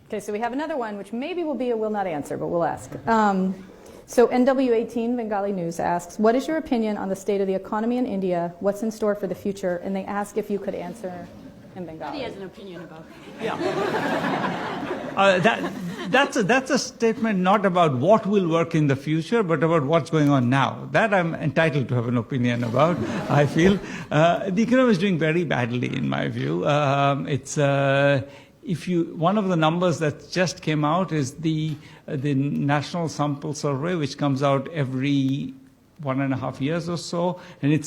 Okay, so we have another one, which maybe will be a will not answer, but we'll ask. So NW18 Bengali News asks, what is your opinion on the state of the economy in India? What's in store for the future? And they ask if you could answer in Bengali. He has an opinion about it. Yeah. That's a statement not about what will work in the future, but about what's going on now. That I'm entitled to have an opinion about, I feel. The economy is doing very badly, in my view. One of the numbers that just came out is the National Sample Survey, which comes out every 1.5 years or so, and it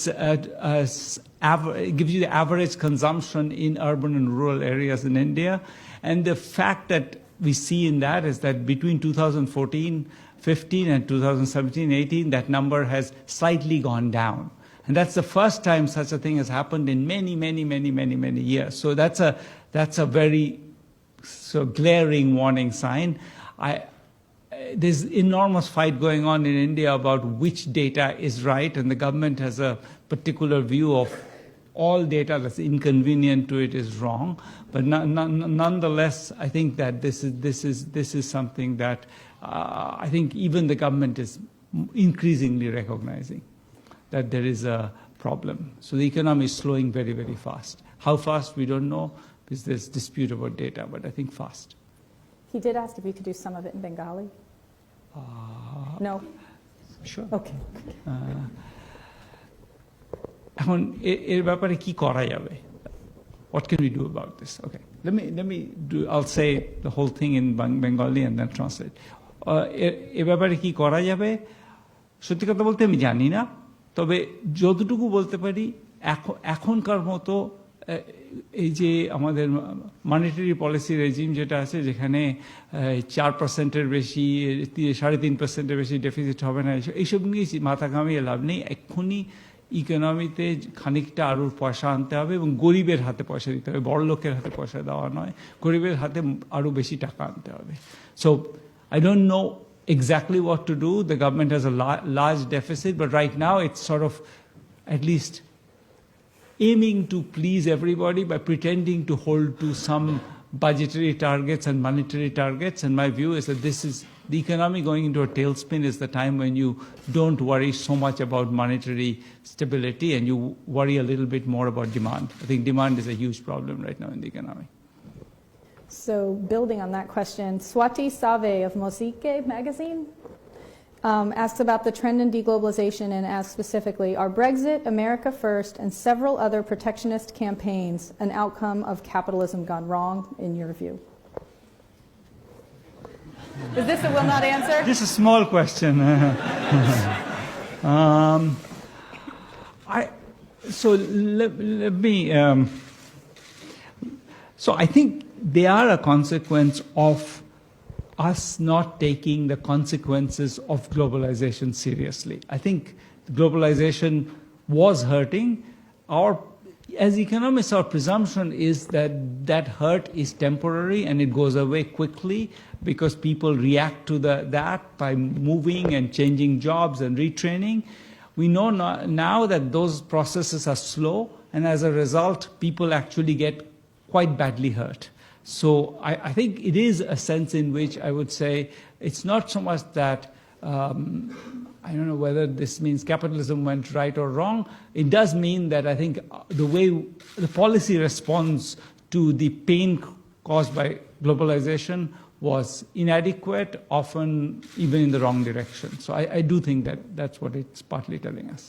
gives you the average consumption in urban and rural areas in India. And the fact that we see in that is that between 2014-15 and 2017-18, that number has slightly gone down. And that's the first time such a thing has happened in many, many, many, many, many years. So that's a very glaring warning sign. There's enormous fight going on in India about which data is right, and the government has a particular view of all data that's inconvenient to it is wrong. But nonetheless, I think that this is something that I think even the government is increasingly recognizing that there is a problem. So the economy is slowing very, very fast. How fast, we don't know, because there's dispute about data, but I think fast. He did ask if you could do some of it in Bengali. No? Sure. Okay. এখন এর ব্যাপারে কি করা যাবে? What can we do about this? Okay. I'll say the whole thing in Bengali and then translate. এর ব্যাপারে কি করা যাবে? সত্যি কথা বলতে আমি জানি না। তবে যতটুকু বলতে পারি এখনকার মতো এই যে আমাদের মনিটারি পলিসি রেজিম যেটা আছে, যেখানে 4%-এর বেশি 3.5%-এর বেশি ডেফিসিট হবে না, এইসব নিয়ে মাথা ঘামিয়ে লাভ নেই। এক্ষুনি ইকোনমিতে খানিকটা আরও পয়সা আনতে হবে এবং গরিবের হাতে পয়সা দিতে হবে, বড় লোকের হাতে পয়সা দেওয়া নয়, গরিবের হাতে আরও বেশি টাকা আনতে হবে। So I don't know exactly what to do. The government has a large deficit, but right now it's sort of at least aiming to please everybody by pretending to hold to some budgetary targets and monetary targets. And my view is that the economy going into a tailspin is the time when you don't worry so much about monetary stability and you worry a little bit more about demand. I think demand is a huge problem right now in the economy. So building on that question, Swati Save of Mosike magazine asks about the trend in deglobalization and asks specifically, are Brexit, America First, and several other protectionist campaigns an outcome of capitalism gone wrong, in your view? Is this a will not answer? Just a small question. So I think they are a consequence of us not taking the consequences of globalization seriously. I think globalization was hurting. As economists, our presumption is that that hurt is temporary and it goes away quickly because people react to that by moving and changing jobs and retraining. We know now that those processes are slow, and as a result, people actually get quite badly hurt. So I think it is a sense in which I would say it's not so much that, I don't know whether this means capitalism went right or wrong. It does mean that I think the way the policy response to the pain caused by globalization was inadequate, often even in the wrong direction. So I do think that that's what it's partly telling us.